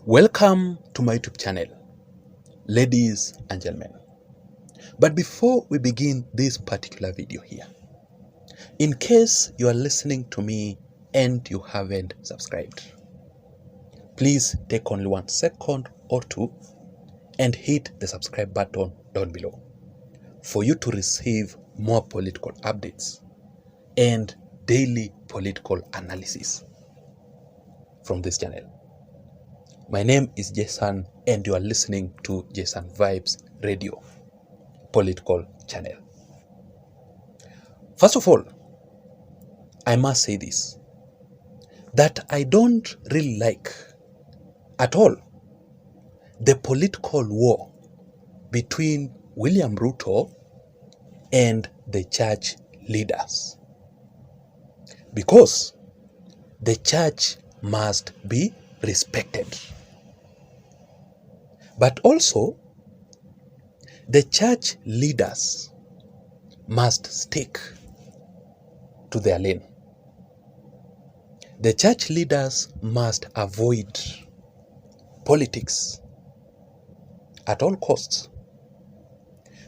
Welcome to my YouTube channel, ladies and gentlemen. But before we begin this particular video here, in case you are listening to me and you haven't subscribed, please take only 1 second or 2 and hit the subscribe button down below for you to receive more political updates and daily political analysis from this channel. My name is Jason and you are listening to Jason Vibes Radio political channel. First of all, I must say this, that I don't really like at all the political war between William Ruto and the church leaders, because the church must be respected. But also, the church leaders must stick to their lane. The church leaders must avoid politics at all costs,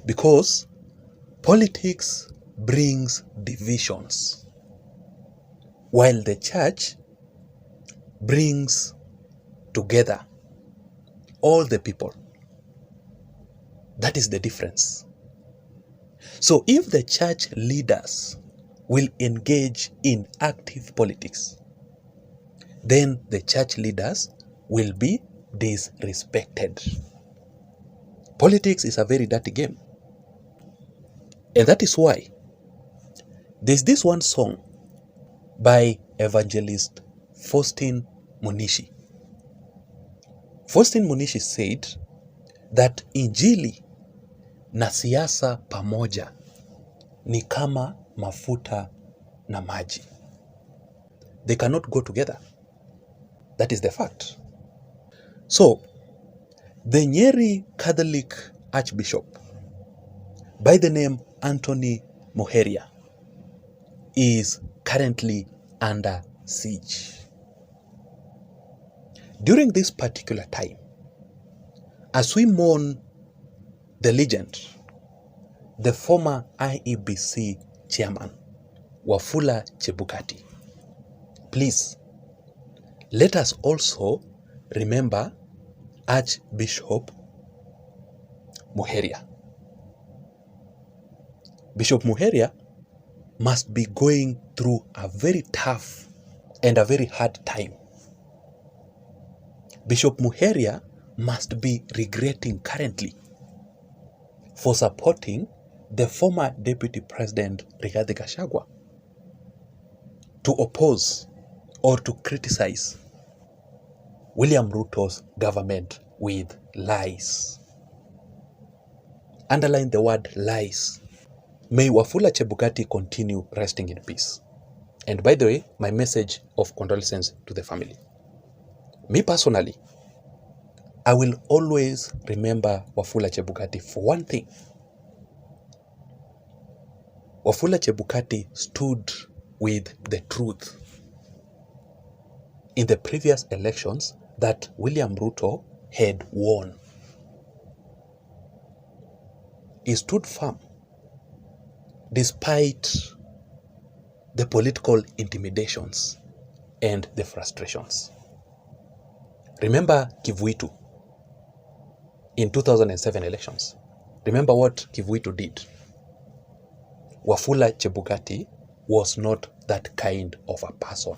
because politics brings divisions, while the church brings together all the people. That is the difference. So if the church leaders will engage in active politics, then the church leaders will be disrespected. Politics is a very dirty game. And that is why there's this one song by evangelist Faustin Munishi. Faustin Munishi said that injili na siasa pamoja ni kama mafuta na maji. They cannot go together. That is the fact. So, the Nyeri Catholic Archbishop by the name Anthony Muheria is currently under siege. During this particular time, as we mourn the legend, the former IEBC chairman, Wafula Chebukati, please let us also remember Archbishop Muheria. Bishop Muheria must be going through a very tough and a very hard time. Bishop Muheria must be regretting currently for supporting the former Deputy President Rigathi to oppose or to criticize William Ruto's government with lies. Underline the word lies. May Wafula Chebukati continue resting in peace. And by the way, my message of condolences to the family. Me personally, I will always remember Wafula Chebukati for one thing. Wafula Chebukati stood with the truth in the previous elections that William Ruto had won. He stood firm despite the political intimidations and the frustrations. Remember Kivuitu in 2007 elections. Remember what Kivuitu did. Wafula Chebukati was not that kind of a person.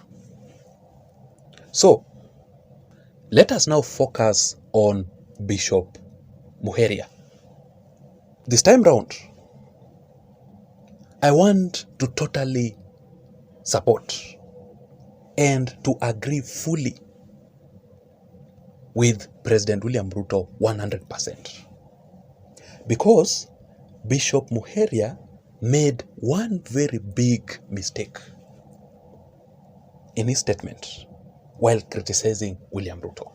So, let us now focus on Bishop Muheria. This time round, I want to totally support and to agree fully with President William Ruto 100%. Because Bishop Muheria made one very big mistake in his statement while criticizing William Ruto.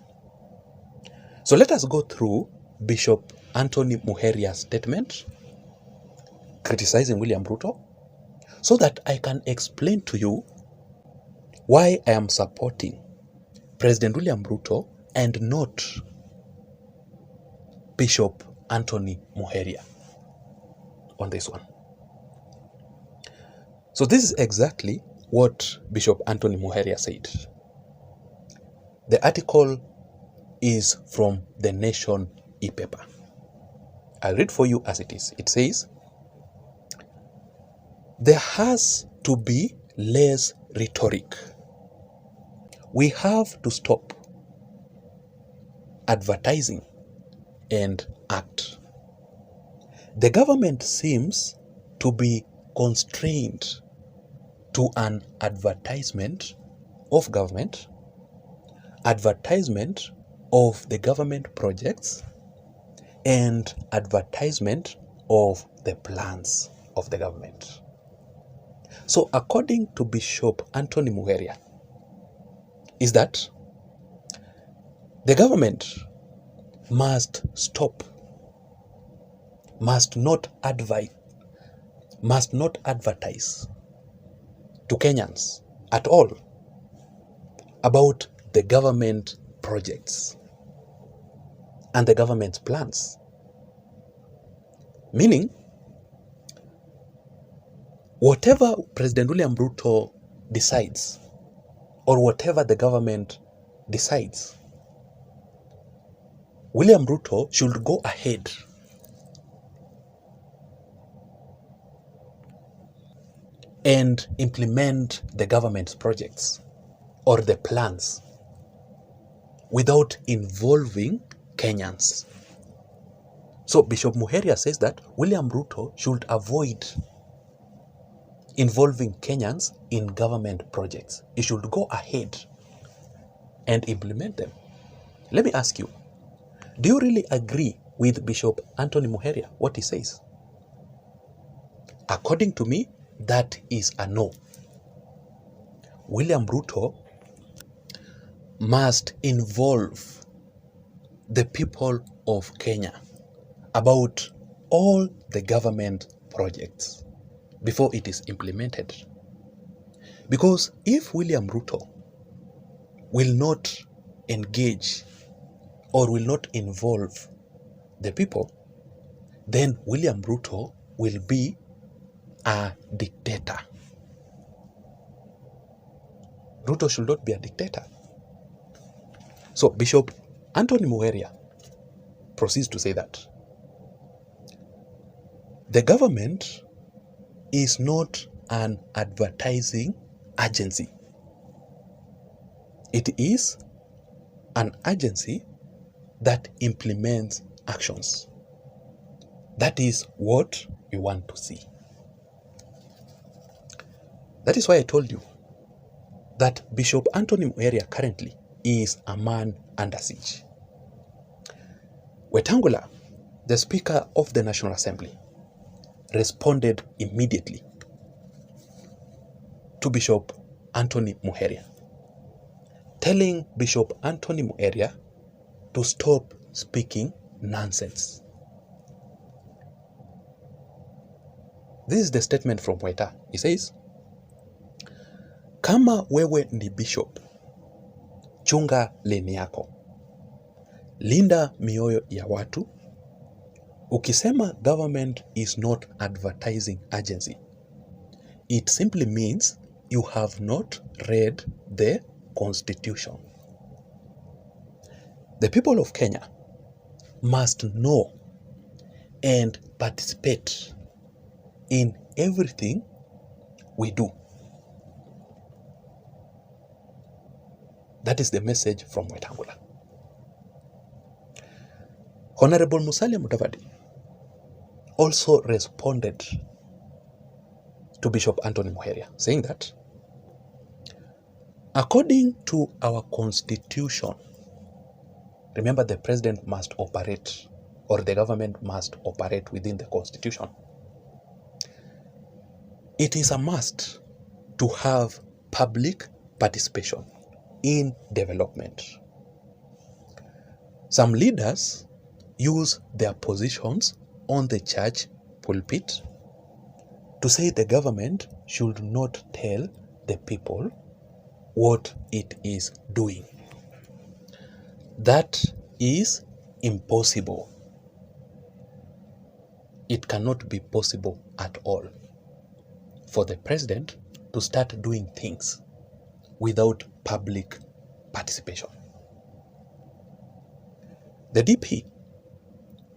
So let us go through Bishop Anthony Muheria's statement criticizing William Ruto so that I can explain to you why I am supporting President William Ruto and not Bishop Anthony Muheria on this one. So this is exactly what Bishop Anthony Muheria said. The article is from the Nation e-paper. I'll read for you as it is. It says, there has to be less rhetoric. We have to stop advertising and act. The government seems to be constrained to an advertisement of government, advertisement of the government projects, and advertisement of the plans of the government. So according to Bishop Anthony Muheria, is that the government must stop, must not advertise to Kenyans at all about the government projects and the government's plans. Meaning, whatever President William Ruto decides, or whatever the government decides, William Ruto should go ahead and implement the government's projects or the plans without involving Kenyans. So Bishop Muheria says that William Ruto should avoid involving Kenyans in government projects. He should go ahead and implement them. Let me ask you, do you really agree with Bishop Anthony Muheria, what he says? According to me, that is a no. William Ruto must involve the people of Kenya about all the government projects before it is implemented. Because if William Ruto will not engage or will not involve the people, then William Ruto will be a dictator. Ruto should not be a dictator. So Bishop Anthony Muheria proceeds to say that the government is not an advertising agency. It is an agency that implements actions. That is what we want to see. That is why I told you that Bishop Anthony Muheria currently is a man under siege. Wetangula, the Speaker of the National Assembly, responded immediately to Bishop Anthony Muheria, telling Bishop Anthony Muheria to stop speaking nonsense. This is the statement from Weta. He says, kama wewe ni bishop, chunga leni yako, linda mioyo ya watu. Ukisema government is not advertising agency, it simply means you have not read the constitution. The people of Kenya must know and participate in everything we do. That is the message from Wetangula. Honorable Musalia Mudavadi also responded to Bishop Anthony Muheria, saying that according to our constitution, remember the president must operate, or the government must operate within the constitution. It is a must to have public participation in development. Some leaders use their positions on the church pulpit to say the government should not tell the people what it is doing. That is impossible. It cannot be possible at all for the president to start doing things without public participation. The DP,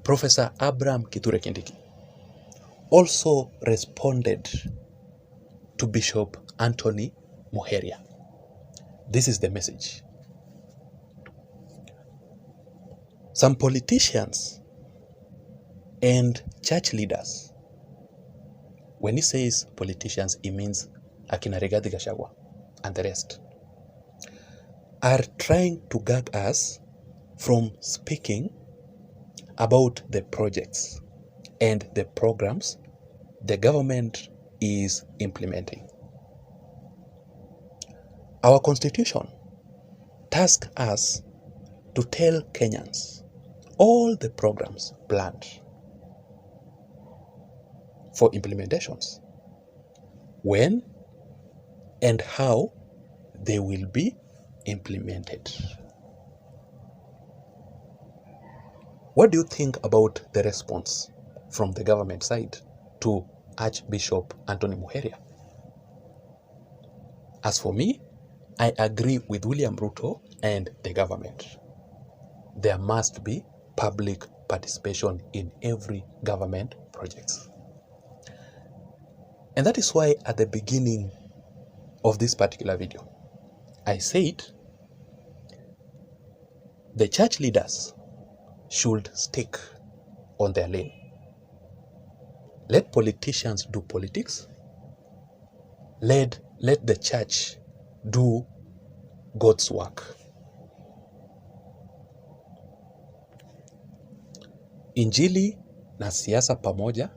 Professor Abraham Kithure Kindiki, also responded to Bishop Anthony Muheria. This is the message. Some politicians and church leaders, when he says politicians, he means akina Rigathi Gachagua and the rest, are trying to gag us from speaking about the projects and the programs the government is implementing. Our constitution tasks us to tell Kenyans all the programs planned for implementations, when and how they will be implemented. What do you think about the response from the government side to Archbishop Anthony Muheria? As for me, I agree with William Ruto and the government. There must be public participation in every government project. And that is why at the beginning of this particular video, I said the church leaders should stick on their lane. Let politicians do politics. Let the church do God's work. Injili na siasa pamoja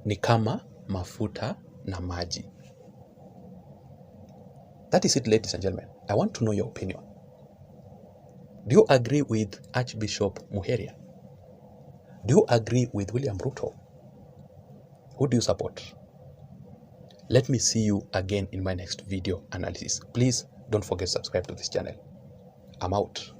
ni kama mafuta na maji. That is it, ladies and gentlemen. I want to know your opinion. Do you agree with Archbishop Muheria? Do you agree with William Ruto? Who do you support? Let me see you again in my next video analysis. Please don't forget to subscribe to this channel. I'm out.